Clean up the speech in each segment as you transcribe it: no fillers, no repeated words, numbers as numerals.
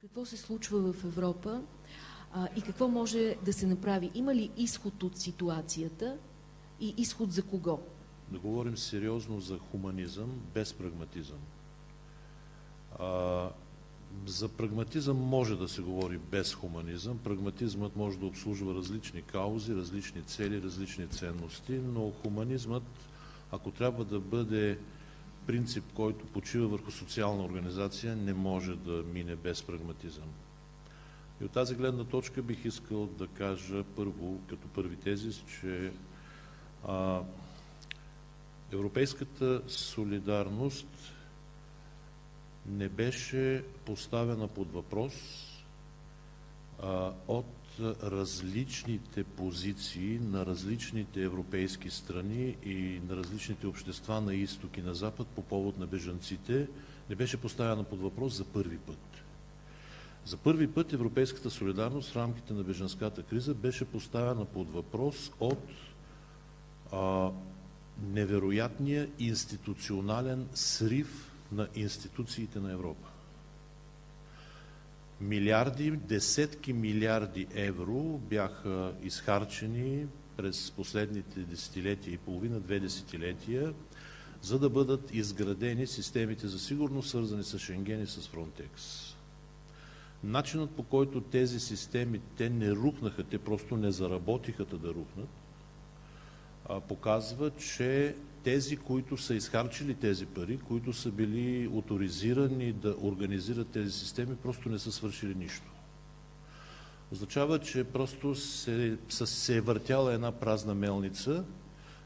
Какво се случва в Европа и какво може да се направи? Има ли изход от ситуацията и изход за кого? Да говорим сериозно за хуманизъм без прагматизъм. За прагматизъм може да се говори без хуманизъм. Прагматизмът може да обслужва различни каузи, различни цели, различни ценности, но хуманизмът, ако трябва да бъде принцип, който почива върху социална организация, не може да мине без прагматизъм. И от тази гледна точка бих искал да кажа първо, като първи тезис, че европейската солидарност не беше поставена под въпрос от различните позиции на различните европейски страни и на различните общества на изток и на запад по повод на бежанците, не беше поставена под въпрос за първи път. За първи път европейската солидарност в рамките на бежанската криза беше поставена под въпрос от невероятния институционален срив на институциите на Европа. Милиарди, десетки милиарди евро бяха изхарчени през последните десетилетия и половина, 2 десетилетия, за да бъдат изградени системите за сигурност, свързани с Шенген и с Фронтекс. Начинът, по който тези системи, те не рухнаха, те просто не заработиха да рухнат, показва, че тези, които са изхарчили тези пари, които са били оторизирани да организират тези системи, просто не са свършили нищо. Означава, че просто се е въртяла една празна мелница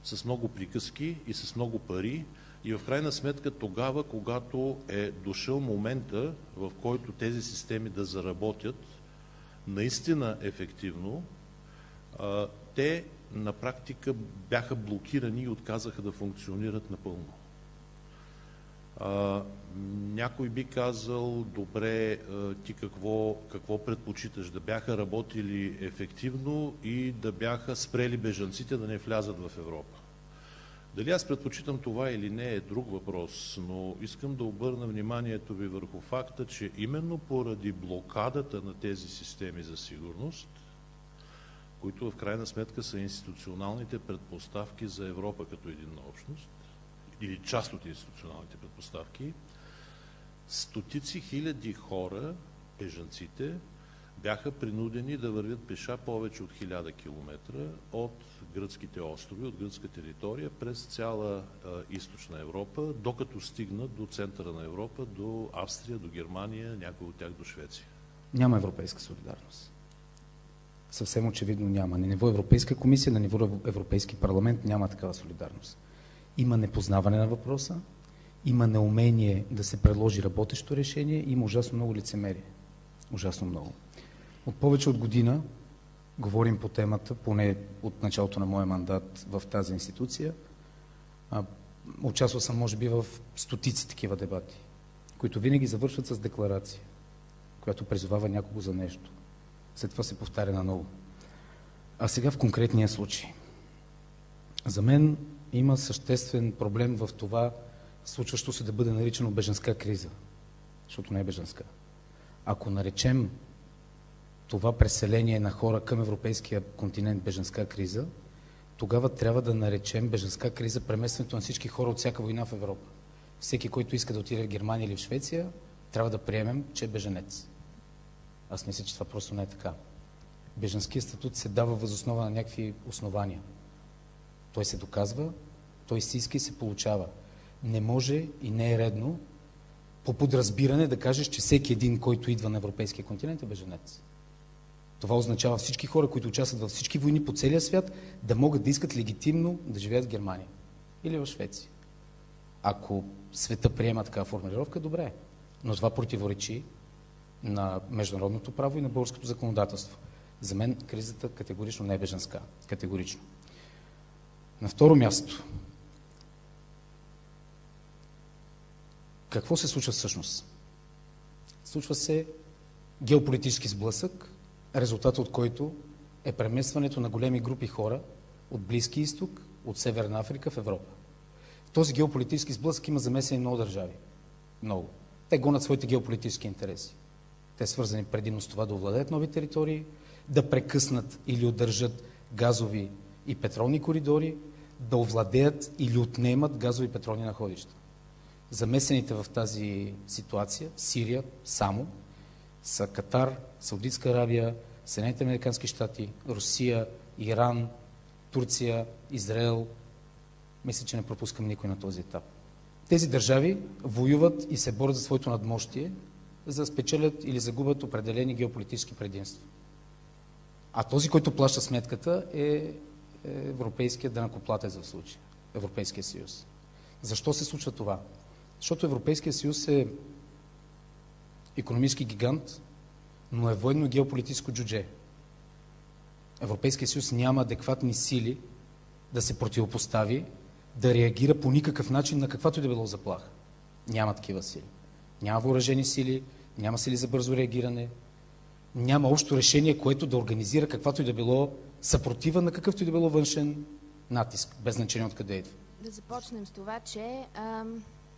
с много приказки и с много пари и в крайна сметка тогава, когато е дошъл момента, в който тези системи да заработят наистина ефективно, те на практика бяха блокирани и отказаха да функционират напълно. Някой би казал, добре, ти какво предпочиташ? Да бяха работили ефективно и да бяха спрели бежанците да не влязат в Европа. Дали аз предпочитам това или не е друг въпрос, но искам да обърна вниманието ви върху факта, че именно поради блокадата на тези системи за сигурност, които в крайна сметка са институционалните предпоставки за Европа като единна общност, или част от институционалните предпоставки, стотици хиляди хора, бежанците, бяха принудени да вървят пеша повече от 1000 км от гръцките острови, от гръцка територия, през цяла източна Европа, докато стигнат до центъра на Европа, до Австрия, до Германия, някои от тях до Швеция. Няма европейска солидарност. Съвсем очевидно няма. На ниво Европейска комисия, на ниво Европейски парламент няма такава солидарност. Има непознаване на въпроса, има неумение да се предложи работещо решение, има ужасно много лицемерие. Ужасно много. От повече от година говорим по темата, поне от началото на моя мандат в тази институция. Участвал съм, може би, в стотици такива дебати, които винаги завършват с декларация, която призовава някого за нещо. След това се повтаря наново. А сега в конкретния случай. За мен има съществен проблем в това случващо се да бъде наричано бежанска криза, защото не е бежанска. Ако наречем това преселение на хора към европейския континент бежанска криза, тогава трябва да наречем бежанска криза преместването на всички хора от всяка война в Европа. Всеки, който иска да отиде в Германия или в Швеция, трябва да приемем, че е бежанец. Аз мисля, че това просто не е така. Бежанският статут се дава въз основа на някакви основания. Той се доказва, той се иска и се получава. Не може и не е редно по подразбиране да кажеш, че всеки един, който идва на европейския континент, е бежанец. Това означава всички хора, които участват във всички войни по целия свят, да могат да искат легитимно да живеят в Германия или в Швеция. Ако света приема такава формулировка, добре. Но това противоречи на международното право и на българското законодателство. За мен кризата категорично не е бежанска. Категорично. На второ място. Какво се случва всъщност? Случва се геополитически сблъсък, резултат от който е преместването на големи групи хора от Близки изток, от Северна Африка в Европа. В този геополитически сблъсък има замесени много държави. Много. Те гонят своите геополитически интереси. Те са свързани предимно с това да овладеят нови територии, да прекъснат или удържат газови и петролни коридори, да овладеят или отнемат газови и петролни находища. Замесените в тази ситуация, Сирия само, са Катар, Саудитска Арабия, Съединените американски щати, Русия, Иран, Турция, Израел. Мисля, че не пропускам никой на този етап. Тези държави воюват и се борят за своето надмощие, за да спечелят или загубят определени геополитически предимства. А този, който плаща сметката, е европейският данъкоплатец в случая, Европейския съюз. Защо се случва това? Защото Европейския съюз е икономически гигант, но е военно геополитическо джудже. Европейския съюз няма адекватни сили да се противопостави, да реагира по никакъв начин на каквато и да било заплаха. Няма такива сили. Няма въоръжени сили, няма сили за бързо реагиране, няма общо решение, което да организира каквато и да било съпротива на какъвто и да било външен натиск, без значение откъде идва. Да започнем с това, че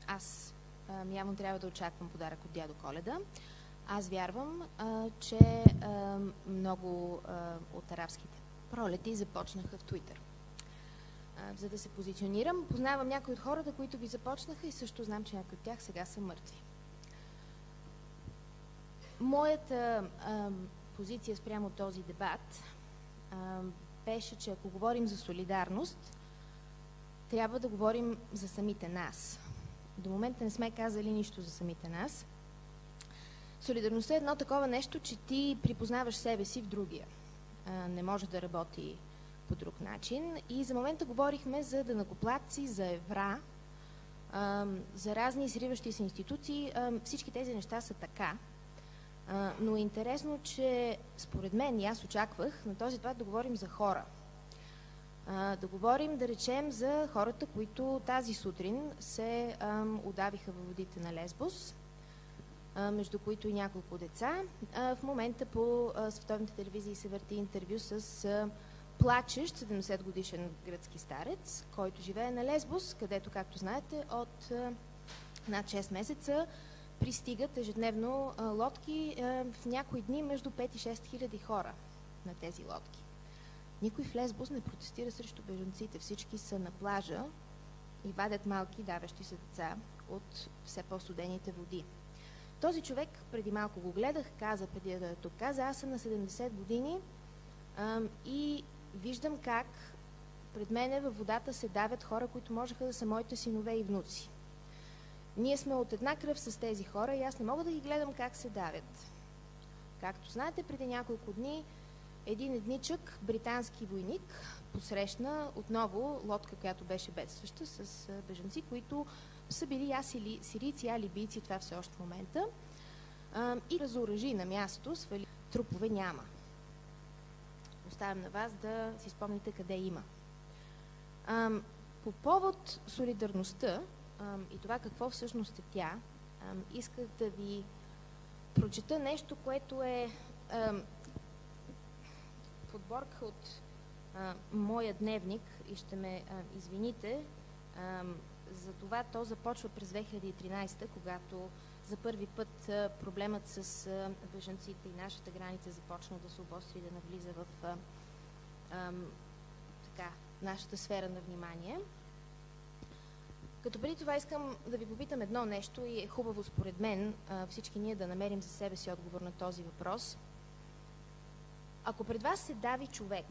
аз явно трябва да очаквам подарък от дядо Коледа. Аз вярвам, че много от арабските пролети започнаха в Twitter. За да се позиционирам, познавам някои от хората, които ги започнаха и също знам, че някои от тях сега са мъртви. Моята позиция спрямо този дебат беше, че ако говорим за солидарност, трябва да говорим за самите нас. До момента не сме казали нищо за самите нас. Солидарността е едно такова нещо, че ти припознаваш себе си в другия. Не може да работи по друг начин. И за момента говорихме за данъкоплатци, за евра, за разни сриващи се институции. Всички тези неща са така. Но е интересно, че според мен, и аз очаквах на този дебат да говорим за хора. Да говорим, да речем, за хората, които тази сутрин се удавиха във водите на Лесбос, между които и няколко деца. В момента по световните телевизии се върти интервю с плачещ 70 годишен гръцки старец, който живее на Лесбос, където, както знаете, от над 6 месеца пристигат ежедневно лодки, в някои дни между 5 и 6 хиляди хора на тези лодки. Никой в Лесбос не протестира срещу бежанците. Всички са на плажа и вадят малки давещи се деца от все по-студените води. Този човек, преди малко го гледах, каза, преди да е тук, каза, аз съм на 70 години и виждам как пред мене във водата се давят хора, които можеха да са моите синове и внуци. Ние сме от една кръв с тези хора и аз не мога да ги гледам как се давят. Както знаете, преди няколко дни един едничък британски войник посрещна отново лодка, която беше бедстваща с бежанци, които са били сирийци, либийци, това все още в момента, и разоръжи на място, свали. Трупове няма. Оставям на вас да си спомните къде има. По повод солидарността и това какво всъщност е тя, исках да ви прочета нещо, което е подборка от моя дневник и ще ме извините, за това то започва през 2013, когато за първи път проблемът с бежанците и нашата граница започна да се обостри и да навлиза в нашата сфера на внимание. Като преди това искам да ви попитам едно нещо и е хубаво според мен всички ние да намерим за себе си отговор на този въпрос. Ако пред вас се дави човек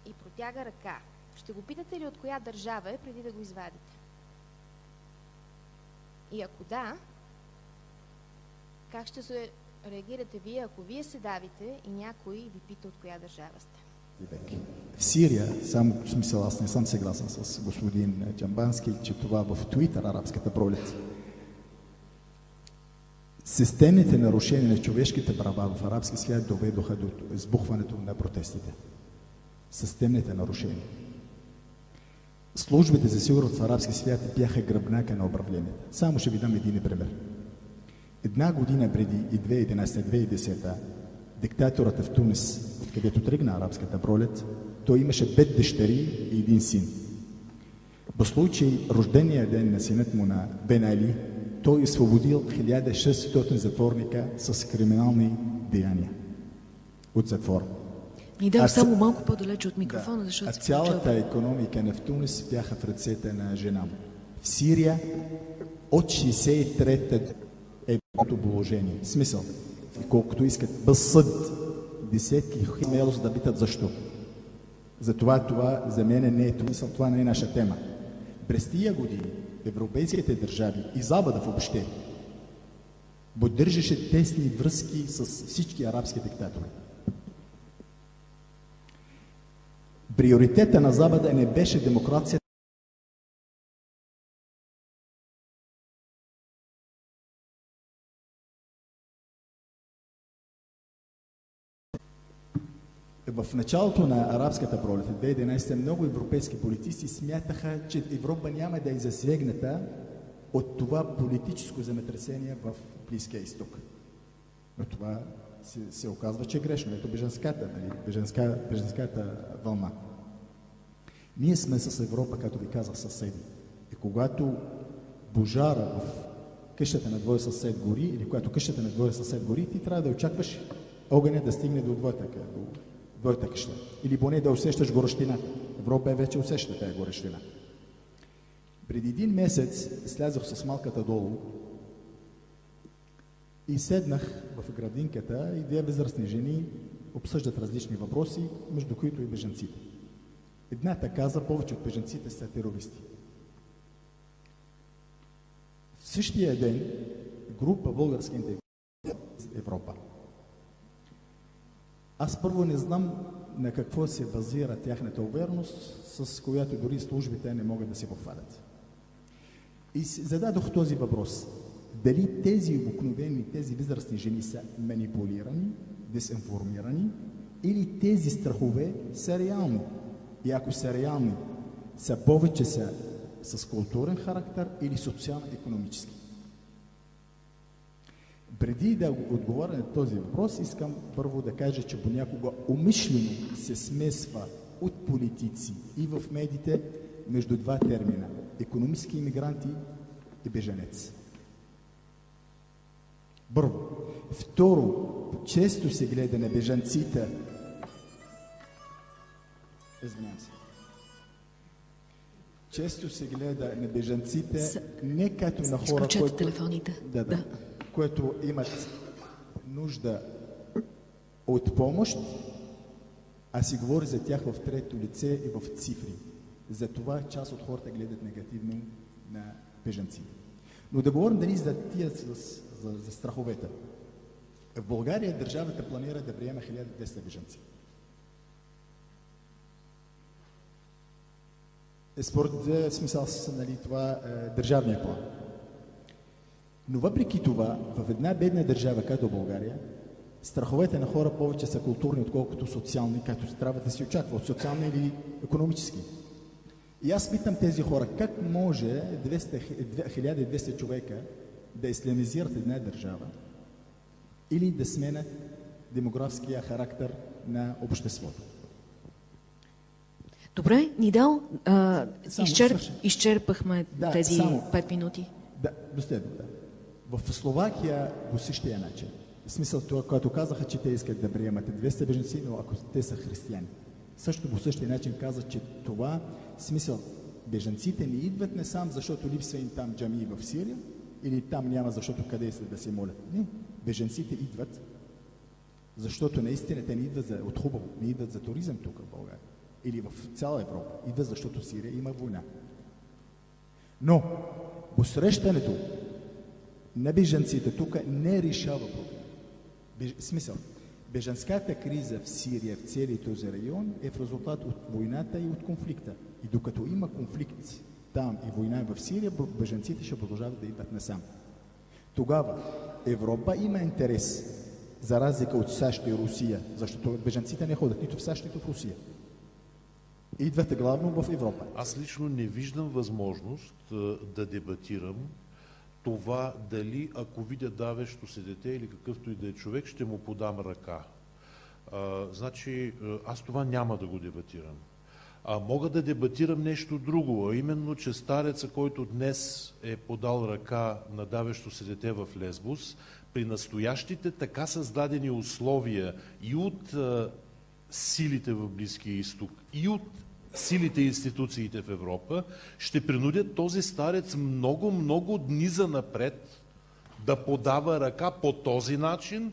и протяга ръка, ще го питате ли от коя държава е преди да го извадите? И ако да, как ще се реагирате вие, ако вие се давите и някой ви пита от коя държава сте? В Сирия, сам в смисъл, аз не съм съгласен с господин Джамбански, че това в Твитър, арабската пролет. Системните нарушения на човешките права в арабски свят доведоха до избухването на протестите. Системните нарушения. Службите за сигурност в арабски свят бяха гръбнака на управлението. Само ще ви дам един пример. Една година преди 2011-2010 диктаторът в Тунис, където тръгна арабската пролет, той имаше 5 дъщери и 1 син. По случай рождения ден на синът му на Бен Али, той освободил 1600 затворника с криминални деяния от затвора. Ни дава само малко по-далеч от микрофона, защото се цялата икономика на Тунис бяха в ръцете на жена му. В Сирия от 63-та е положение. Смисъл, колкото искат, без съд, десетки химелос да питат защо. Затова това за мен не е смисъл, това не е наша тема. През тия години европейските държави и Запада въобще поддържаше тесни връзки с всички арабски диктатори. Приоритета на Запада не беше демокрация. В началото на арабската пролет, в 2011 много европейски политици смятаха, че Европа няма да е засегната от това политическо земетресение в Близкия изток. Но това се оказва, че е грешно. Ето бежанската вълна. Ние сме с Европа, като ви казах, съседи. И когато пожара в къщата на твоя съсед гори, или когато къщата на твоя съсед гори, ти трябва да очакваш огъня да стигне до твоята къща. Или поне да усещаш горещината. Европа вече усеща тая горещина. Преди един месец слязох с малката долу и седнах в градинката и две възрастни жени обсъждат различни въпроси, между които и бежанците. Едната каза, повече от бежанците са терористи. В същия ден група български интеграции в Европа. Аз първо не знам на какво се базира тяхната увереност, с която дори службите не могат да се похвалят. И зададох този въпрос. Дали тези обикновени, тези възрастни жени са манипулирани, дезинформирани, или тези страхове са реални? И ако са реални, са повече с културен характер или социално-економически? Преди да отговоря на този въпрос, искам първо да кажа, че понякога умишлено се смесва от политици и в медиите между два термина – икономически имигранти и бежанец. Първо. Второ, често се гледа на бежанците. Извинявам се. Често се гледа на бежанците не като на хора, които имат нужда от помощ, а си говори за тях в трето лице и в цифри. Затова част от хората гледат негативно на бежанците. Но да говорим дали за тия за страховете. В България държавата планира да приема 1200 бежанци. Според смисъл това държавния план. Но въпреки това, в една бедна държава като България, страховете на хора повече са културни, отколкото социални, както трябва да се очаква, от социални или икономически. И аз питам тези хора, как може 1200 човека да ислямизират една държава или да сменят демографския характер на обществото? Добре, Нидал, изчерпахме тези 5 минути. Да, последно, да. В Словакия по същия начин. В смисъл това, когато казаха, че те искат да приемат 200 бежанци, но ако те са християни. Също по същия начин каза, че това, в смисъл, бежанците не идват не сам, защото липсва им там джамии в Сирия, или там няма, защото къде са да се молят. Не, бежанците идват, защото наистина те не идват от хубаво, не идват за туризъм тук в България. Или в цяла Европа. Идват, защото Сирия има война. Но посрещането на бежанците тук не решава проблем. Смисъл, бежанската криза в Сирия, в целия този район е в резултат от войната и от конфликта. И докато има конфликт там и война в Сирия, бежанците ще продължават да идват насам. Тогава Европа има интерес, за разлика от САЩ и Русия, защото бежанците не ходят нито в САЩ, нито в Русия. Идвате главно в Европа. Аз лично не виждам възможност да дебатирам това дали ако видя давещо се дете или какъвто и да е човек, ще му подам ръка. Значи, аз това няма да го дебатирам. Мога да дебатирам нещо друго, а именно, че стареца, който днес е подал ръка на давещо се дете в Лесбос, при настоящите така създадени условия и от силите в Близкия изток, и от силите и институциите в Европа, ще принудят този старец много дни занапред да подава ръка по този начин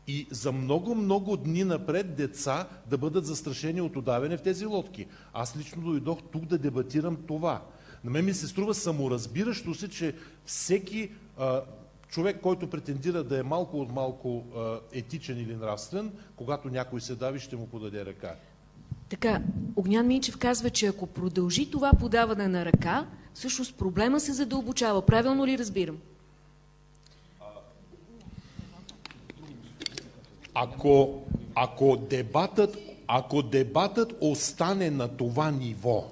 и за много дни напред деца да бъдат застрашени от удавяне в тези лодки. Аз лично дойдох тук да дебатирам това. На мен ми се струва саморазбиращо се, че всеки човек, който претендира да е малко от малко етичен или нравствен, когато някой се дави, ще му подаде ръка. Така, Огнян Минчев казва, че ако продължи това подаване на ръка, всъщност проблема се задълбочава. Правилно ли разбирам? Ако дебатът остане на това ниво,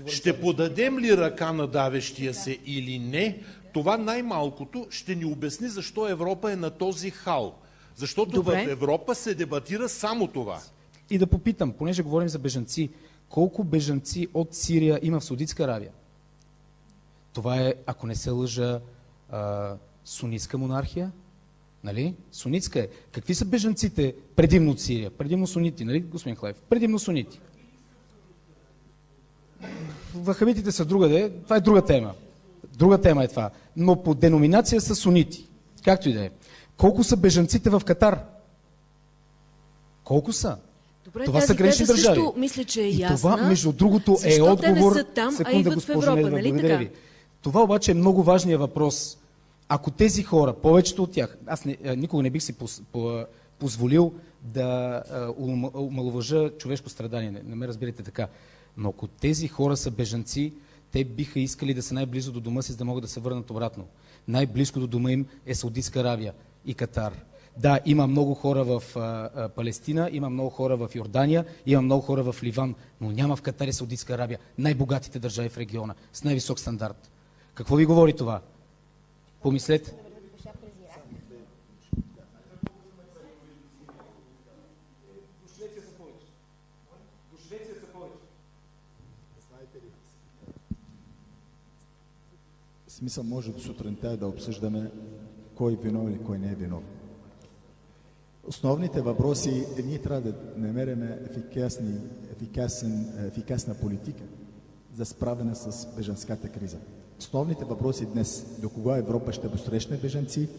ще подадем ли ръка на давещия се или не, това най-малкото ще ни обясни защо Европа е на този хал. Защото в Европа се дебатира само това. И да попитам, понеже говорим за бежанци, колко бежанци от Сирия има в Саудитска Аравия? Това е, ако не се лъжа, сунитска монархия? Нали? Сунитска е. Какви са бежанците предимно от Сирия? Предимно сунити, нали, господин Хлаев? Предимно сунити. Вахабитите са другаде, това е друга тема. Друга тема е това. Но по деноминация са сунити. Както и да е. Колко са бежанците в Катар? Колко са? Добре, това са гранични държави. Също мисля, че е ясна. И това, между другото, е отговор... Защо те не са там, секунда, а идват в Европа, нали така? Това обаче е много важният въпрос. Ако тези хора, повечето от тях, аз никога не бих си позволил да омаловажа човешко страдание, не ме разбирате така, но ако тези хора са бежанци, те биха искали да са най-близо до дома си, за да могат да се върнат обратно. Най-близко до дома им е Саудитска Аравия и Катар. Да, има много хора в Палестина, има много хора в Йордания, има много хора в Ливан, но няма в Катар и Саудитска Аравия, най-богатите държави в региона, с най-висок стандарт. Какво ви говори това? Помислете. Смисъл може до сутринта да обсъждаме кой е виновен и кой не е виновен. Основните въпроси, ние трябва да намерим ефикасна политика за справяне с бежанската криза. Основните въпроси днес: до кога Европа ще посрещне бежанци,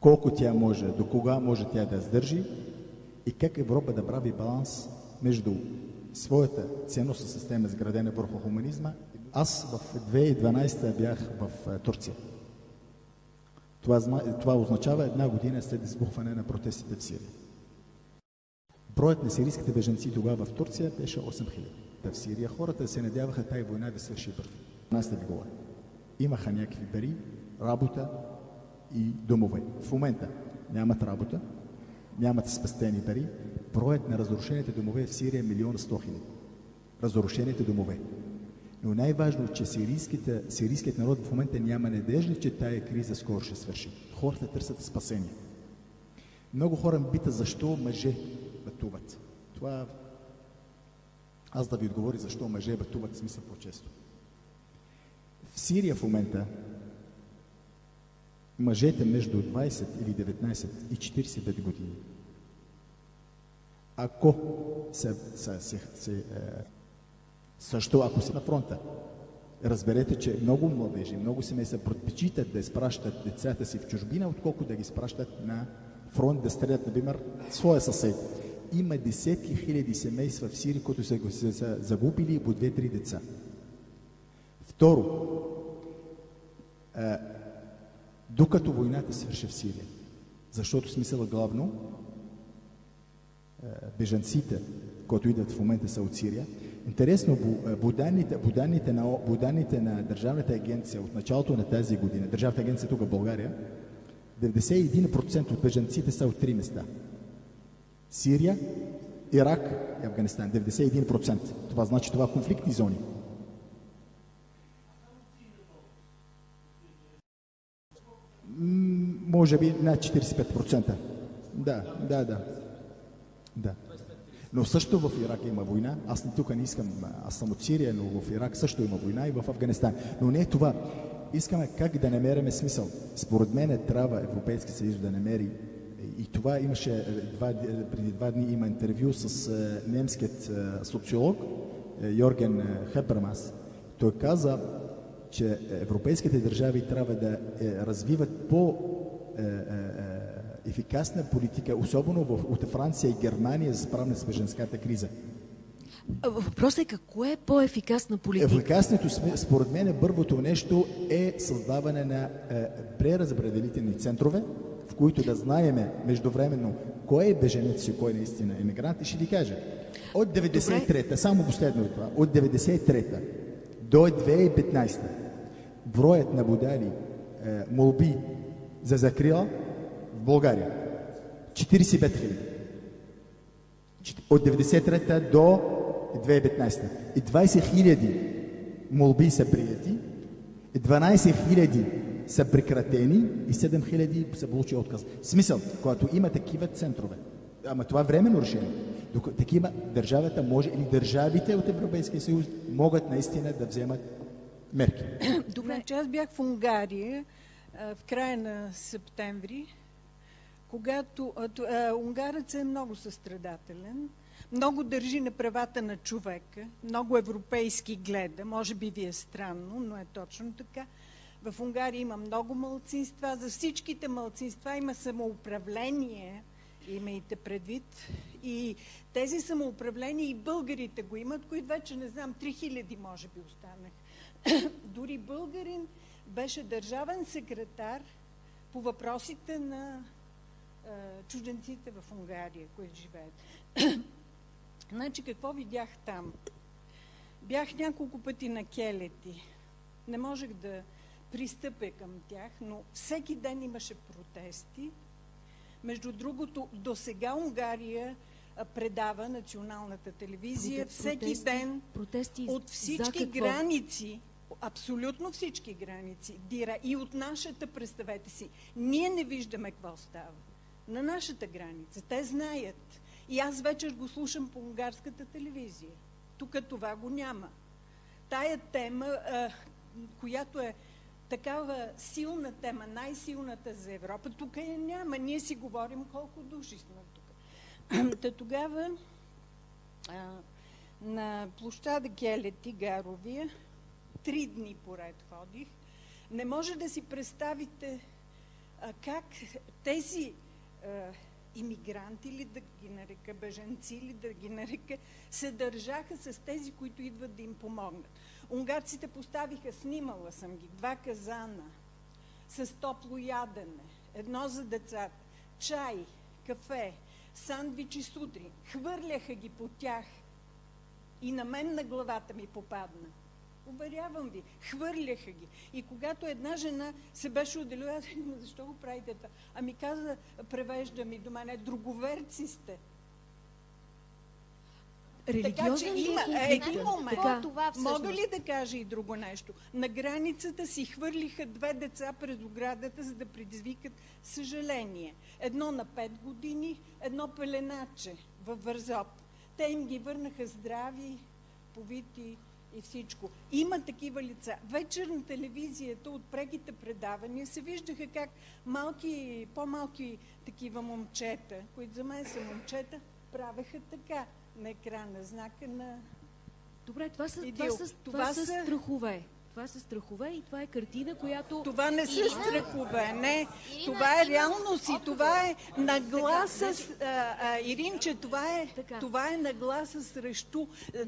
колко тя може, до кога може тя да сдържи и как Европа да прави баланс между своята ценностна система, изградена върху хуманизма. Аз в 2012 бях в Турция. Това означава една година след избухване на протестите в Сирия. Броят на сирийските бежанци тогава в Турция беше 8000. В Сирия хората се надяваха тази война да свърши бързо. Аз да ви говоря. Имаха някакви пари, работа и домове. В момента нямат работа, нямат спестени пари. Броят на разрушените домове в Сирия е 1 100 000. Разрушените домове. Но най-важно е, че сирийският народ в момента няма надежда, че тая криза скоро ще свърши. Хората търсят спасение. Много хора ме питат защо мъже пътуват. Това аз да ви отговоря защо мъже пътуват, смисъл по-често. В Сирия в момента мъжете между 20 или 19 и 45 години, ако ако си на фронта, разберете, че много младежи, много семейства предпочитат да изпращат децата си в чужбина, отколко да ги изпращат на фронт да стрелят, например, своя съсед. Има десетки хиляди семейства в Сирия, които са загубили по 2-3 деца. Второ, докато войната свърши в Сирия, защото смисъл главно, бежанците, които идват в момента са от Сирия. Интересно, по данните на Държавната агенция от началото на тази година, Държавната агенция тук в България, 91% от бежанците са от 3 места. Сирия, Ирак и Афганистан. 91%. Това значи това конфликтни зони. Може би над 45%. Да. Но също в Ирак има война. Аз тук не искам, аз съм от Сирия, но в Ирак също има война и в Афганистан. Но не е това. Искаме как да намерим смисъл. Според мен трябва Европейски съюз да намери, и това имаше преди 2 дни има интервю с немският социолог Йорген Хебермас. Той каза, че европейските държави трябва да развиват по-ефикасна политика, особено от Франция и Германия за справяне с бежанската криза. Въпросът е какво е по-ефикасна политика? Ефикасното, според мен, първото нещо е създаване на преразпределителни центрове, в които да знаеме междувременно кой е беженец и кой наистина е емигрант. И ще ви кажа, от 93-та, само последно това, от 93-та до 2015-та, броят на подали молби за закрила в България 45 000. От 93-та до 2015-та. И 20 000 молби са прияти, 12 000 са прекратени и 7 000 са получили отказ. Смисъл, когато има такива центрове, ама това временно решение, такива държавата може или държавите от Европейския съюз могат наистина да вземат мерки. Добре, аз бях в Унгария в края на септември, когато унгарец е много състрадателен, много държи на правата на човека, много европейски гледа, може би ви е странно, но е точно така. В Унгария има много малцинства, за всичките малцинства има самоуправление, имайте предвид, и тези самоуправления и българите го имат, които вече не знам, 3000 може би останах. Дори българин беше държавен секретар по въпросите на чужденците в Унгария, които живеят. Значи, какво видях там? Бях няколко пъти на Келети. Не можех да пристъпя към тях, но всеки ден имаше протести. Между другото, до сега Унгария предава националната телевизия всеки ден от всички граници, абсолютно всички граници, и от нашата, представете си. Ние не виждаме какво става. На нашата граница. Те знаят. И аз вечер го слушам по унгарската телевизия. Тук това го няма. Тая тема, която е такава силна тема, най-силната за Европа, тук я няма. Ние си говорим колко души сме тук. Та тогава на площада Келети, Гаровия, 3 дни поред ходих. Не може да си представите как тези имигранти, или да ги нарека бежанци, или да ги нарека, се държаха с тези, които идват да им помогнат. Унгарците поставиха, снимала съм ги, 2 казана с топло ядене, едно за децата, чай, кафе, сандвичи сутрин. Хвърляха ги по тях и на мен на главата ми попадна. Уверявам ви, хвърляха ги. И когато една жена се беше отделила, защо го правите това? Ами каза, превежда ми до мене, друговерци сте. Религиозен ли е един момент? Мога ли да кажа и друго нещо? На границата си хвърлиха 2 деца през оградата, за да предизвикат съжаление. Едно на 5 години, едно пеленаче във Вързоп. Те им ги върнаха здрави, повити и всичко. Има такива лица. Вечер на телевизията от преките предавания се виждаха как малки, по-малки такива момчета, които за мен са момчета, правеха така на екрана, знака на... Добре, това са страхове. Това са страхове и това е картина, която... Това не са страхове, не. Това е реалност и това е нагласа... Иринче, това е нагласа срещу...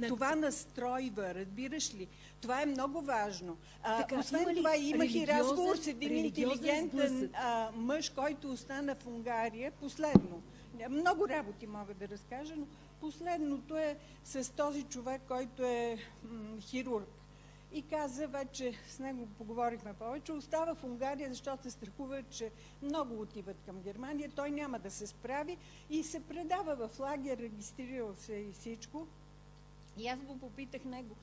Това настройва, разбираш ли? Това е много важно. Освен това имах и разговор с един интелигентен мъж, който остана в Унгария. Последно. Много работи мога да разкажа, но последното е с този човек, който е хирург. И каза, вече с него поговорихме повече, остава в Унгария, защото се страхува, че много отиват към Германия, той няма да се справи и се предава в лагер, регистрирал се и всичко. И аз го попитах него.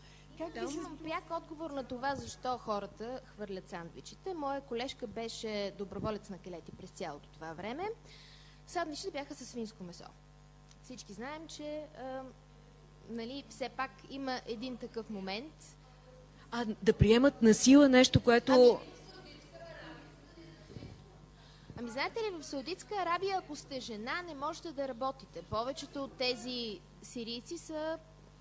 Имам пряк отговор на това, защо хората хвърлят сандвичите. Моя колежка беше доброволец на Келети през цялото това време. Сандвичите бяха със свинско месо. Всички знаем, че нали, все пак има един такъв момент. А да приемат на сила нещо, което... Ами знаете ли, в Саудитска Арабия, ако сте жена, не можете да работите. Повечето от тези сирийци са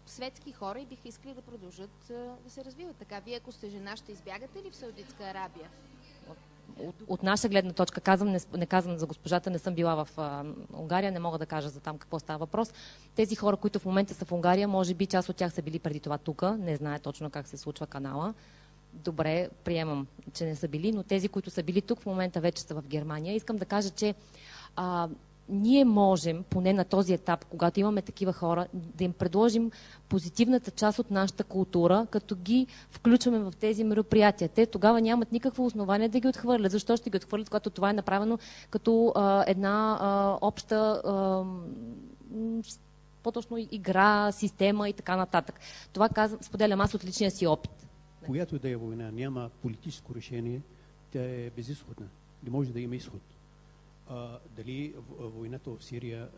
светски хора и биха искали да продължат да се развиват така. Вие, ако сте жена, ще избягате ли в Саудитска Арабия? От наша гледна точка, не казвам за госпожата, не съм била в Унгария, не мога да кажа за там какво става въпрос. Тези хора, които в момента са в Унгария, може би част от тях са били преди това тук, не знае точно как се случва канала. Добре, приемам, че не са били, но тези, които са били тук, в момента вече са в Германия. Искам да кажа, че ние можем, поне на този етап, когато имаме такива хора, да им предложим позитивната част от нашата култура, като ги включваме в тези мероприятия. Те тогава нямат никакво основание да ги отхвърлят. Защо ще ги отхвърлят, когато това е направено като една обща по-точно игра, система и така нататък. Това споделям аз от личния си опит. Която да е война, няма политическо решение, тя е безизходна. Не може да има изход. Дали войната в Сирия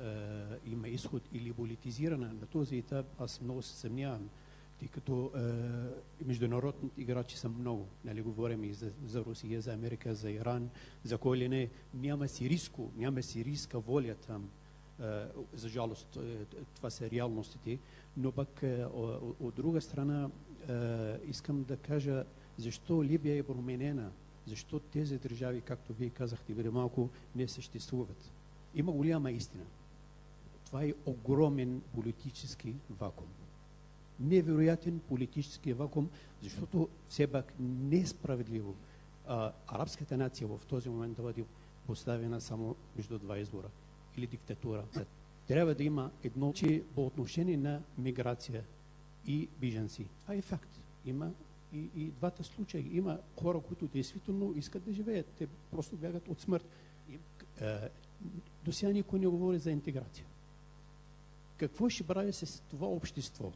има изход или политизирана, на този етап аз много се съмнявам, тъй като международните играчи са много. Нали, говорим и за Русия, за Америка, за Иран, за кой ли не. Няма сирийска воля там. За жалост, това са реалностите. Но пък от друга страна искам да кажа защо Либия е променена. Защо тези държави, както вие казахте преди малко, не съществуват? Има голяма истина. Това е огромен политически вакуум. Невероятен политически вакуум, защото все пак не е справедливо арабската нация в този момент да бъде поставена само между два избора или диктатура. Трябва да има едно, че по отношение на миграция и бежанци. Това е факт. Има и двата случая. Има хора, които действително искат да живеят. Те просто бягат от смърт. До сега никой не говори за интеграция. Какво ще прави с това общество?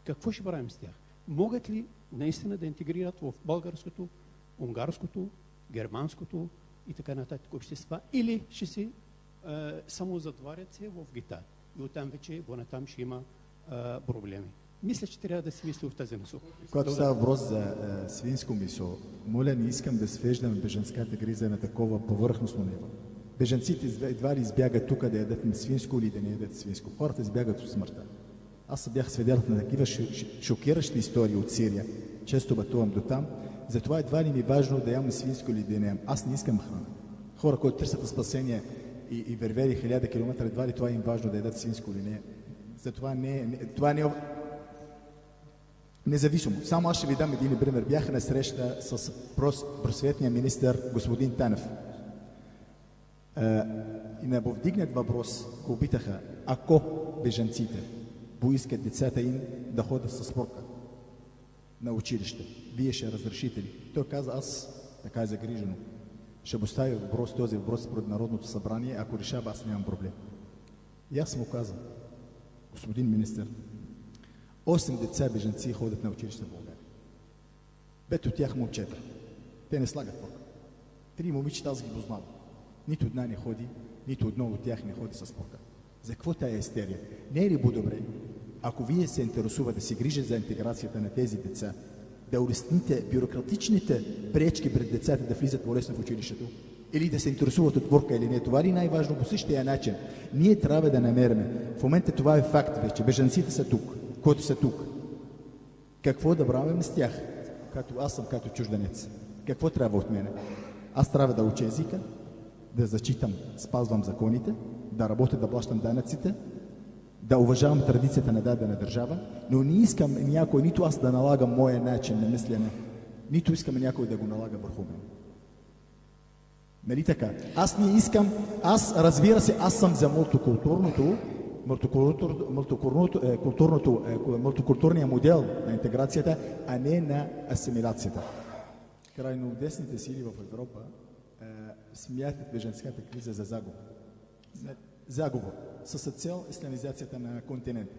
Какво ще правим с тях? Могат ли наистина да интегрират в българското, унгарското, германското и така нататък общества? Или ще се само затварят се в гета? И оттам вече, там ще има проблеми. Мисля, че трябва да си мисли в тази насока. Когато става въпрос за свинско месо, моля, не искам да свеждам бежанската криза на такова повърхностно ниво. Бежанците едва ли избягат тук да ядат свинско или да не ядат свинско. Хората избягат от смъртта. Аз бях свидетел на такива шокиращи истории от Сирия. Често пътувам до там. Затова едва ли ми е важно да ям свинско или да не ям. Аз не искам храна. Хора, които търсят спасение и вървели 1000 км, едва ли това им важно да ядат свинско или не. Затова това не е независимо. Само аз ще ви дам един пример. Бях на среща с просветния министър господин Танев. И на повдигнат въпрос го питаха, ако бежанците поискат децата им да ходят със спорка на училище, вие ще разрешите ли? Той каза, аз така е загрижено. Ще поставя този въпрос пред Народното събрание, ако решава, аз нямам проблем. И аз му казвам, господин министър, 8 деца бежанци ходят на училище в България. 5 от тях момчета. Те не слагат спорка. 3 момичета аз ги познавам. Нито една не ходи, нито едно от тях не ходи със спорка. За какво тая истерия? Не е ли по-добре, ако вие се интересувате да се грижат за интеграцията на тези деца, да улесните бюрократичните пречки пред децата да влизат по-лесно в училището? Или да се интересуват от спорка или не? Това ли най-важно по същия начин? Ние трябва да намерим. В момента това е факт вече. Бежанците са тук, които са тук. Какво да правим с тях? Аз съм като чужденец. Какво трябва от мене? Аз трябва да уча езика, да зачитам, спазвам законите, да работя, да плащам данъците, да уважавам традицията на дадена държава, но не искам някой, нито аз да налагам моя начин на мислене, нито искам някой да го налага върху мен. Нали така? Аз не искам, разбира се, аз съм за мултикултурния модел на интеграцията, а не на асимилацията. Крайно десните сили в Европа смятат бежанската криза за загуба. Заговор с цел исламизацията на континента.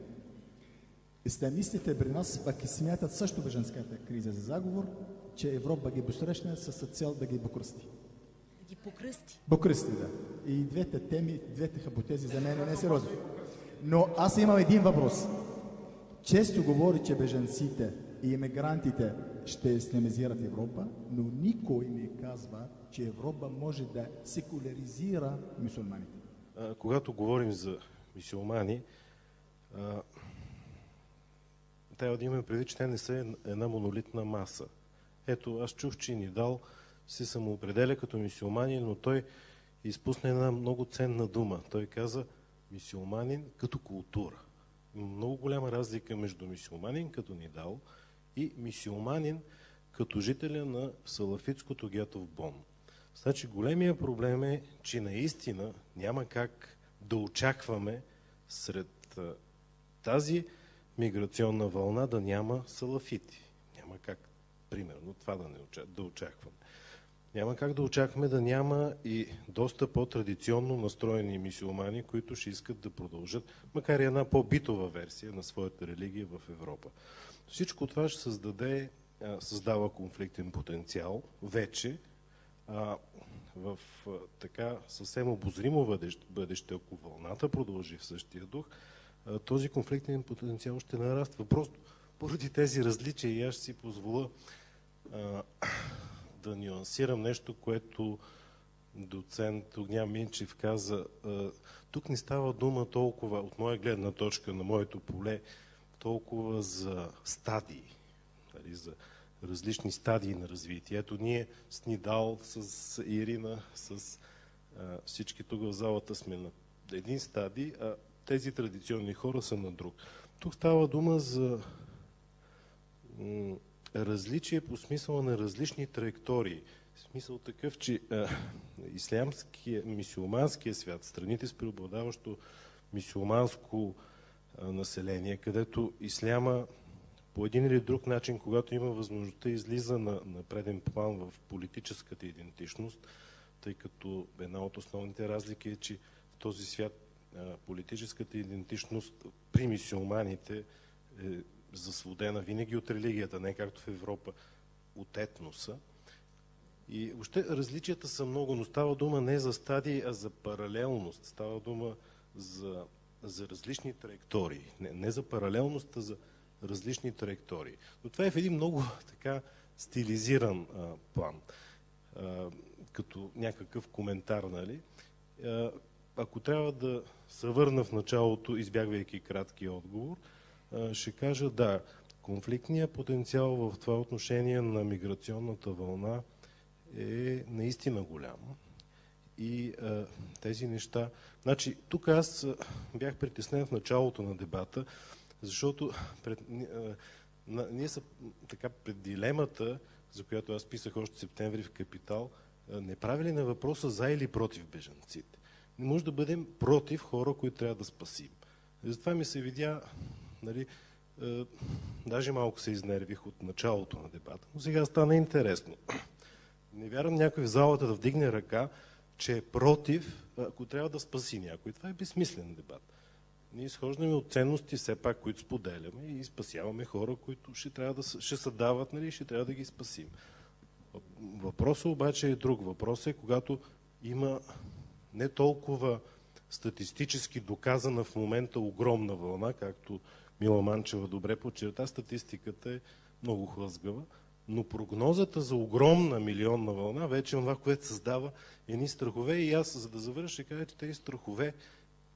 Исламистите при нас пък смятат също бежанската криза за заговор, че Европа ги посрещна с цел да ги покръсти. ги покръсти. Покръсти, да. И двете теми, двете хипотези за мен не са сериозни. Но аз имам един въпрос. Често говори, че бежанците и иммигрантите ще ислямизират Европа, но никой не казва, че Европа може да секуляризира мюсюлманите. Когато говорим за мюсюлмани, трябва да имаме предвид, че те не са една монолитна маса. Ето, аз чух, че Нидал се самоопределя като мюсюлманин, но той изпусна една много ценна дума. Той каза мюсюлманин като култура. Има много голяма разлика между мюсюлманин като Нидал и мюсюлманин като жителя на салафитското гето в Бон. Значи големия проблем е, че наистина няма как да очакваме сред тази миграционна вълна да няма салафити. Няма как, примерно, това да очакваме. Няма как да очакваме да няма и доста по-традиционно настроени мюсюлмани, които ще искат да продължат, макар и една по-битова версия на своята религия в Европа. Всичко това ще създава конфликтен потенциал вече в така съвсем обозримо бъдеще, ако вълната продължи в същия дух, този конфликтен потенциал ще нараства. Просто поради тези различия и аз ще си позволя да нюансирам нещо, което доцент Огнян Минчев каза. Тук не става дума толкова, от моя гледна точка, на моето поле, толкова за стадии, за различни стадии на развитие. Ето ние с Нидал, с Ирина, с всички тук в залата сме на един стадий, а тези традиционни хора са на друг. Тук става дума за различие по смисъла на различни траектории. В смисъл такъв, че ислямския, мюсюлманския свят, страните с преобладаващо мюсюлманско население, където исляма по един или друг начин, когато има възможността, излиза на преден план в политическата идентичност, тъй като една от основните разлики е, че в този свят политическата идентичност при мюсюлманите е засводена винаги от религията, не както в Европа, от етноса. И въобще различията са много, но става дума не за стадии, а за паралелност. Става дума за различни траектории. Не за паралелност, а за различни траектории. Но това е в един много така стилизиран план, като някакъв коментар, нали? Ако трябва да се върна в началото, избягвайки кратки отговор, ще кажа да, конфликтният потенциал в това отношение на миграционната вълна е наистина голям. И тези неща... Значи, тук аз бях притеснен в началото на дебата, защото ние са така пред дилемата, за която аз писах още в септември в Капитал, не прави ли на въпроса за или против бежанците? Не може да бъдем против хора, които трябва да спасим. И затова ми се видя, нали, даже малко се изнервих от началото на дебата, но сега стана интересно. Не вярвам някой в залата да вдигне ръка, че е против, ако трябва да спаси някой. Това е безсмислен дебат. Ние изхождаме от ценности, все пак, които споделяме и спасяваме хора, които ще се дават, нали, ще трябва да ги спасим. Въпросът обаче е друг. Въпросът е, когато има не толкова статистически доказана в момента огромна вълна, както Мила Манчева добре подчерта, статистиката е много хлъзгава, но прогнозата за огромна милионна вълна вече е това, което създава едни страхове. И аз, за да завърша, ще кажа, че тези страхове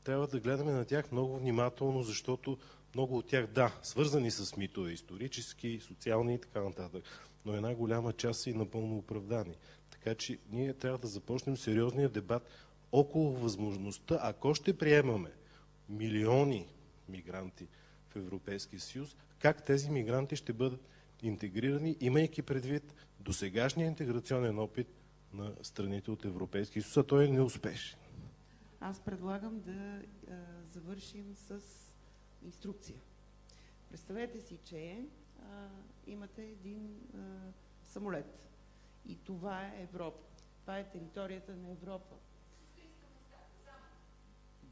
трябва да гледаме на тях много внимателно, защото много от тях, да, свързани с митове, исторически, социални и така нататък, но една голяма част са и напълно оправдани. Така че ние трябва да започнем сериозния дебат около възможността, ако ще приемаме милиони мигранти в Европейския съюз, как тези мигранти ще бъдат интегрирани, имайки предвид досегашния интеграционен опит на страните от Европейския съюз, а той е неуспешен. Аз предлагам да завършим с инструкция. Представете си, че имате един самолет и това е Европа. Това е територията на Европа.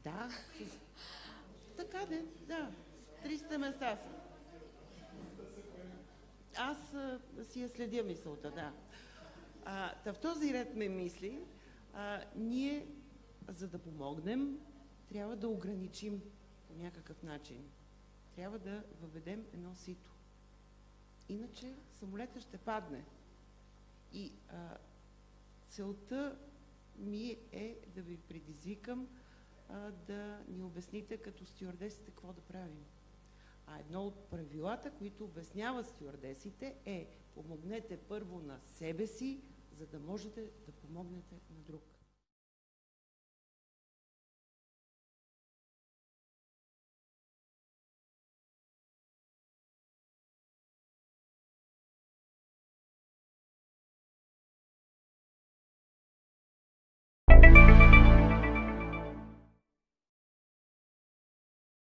Да, така да, 300 места са. Аз си я следя мисълта, да. В този ред ме мисли, ние, за да помогнем, трябва да ограничим по някакъв начин. Трябва да въведем едно сито. Иначе самолета ще падне. И целта ми е да ви предизвикам да ни обясните като стюардесите какво да правим. А едно от правилата, които обясняват стюардесите, е: помогнете първо на себе си, за да можете да помогнете на друг.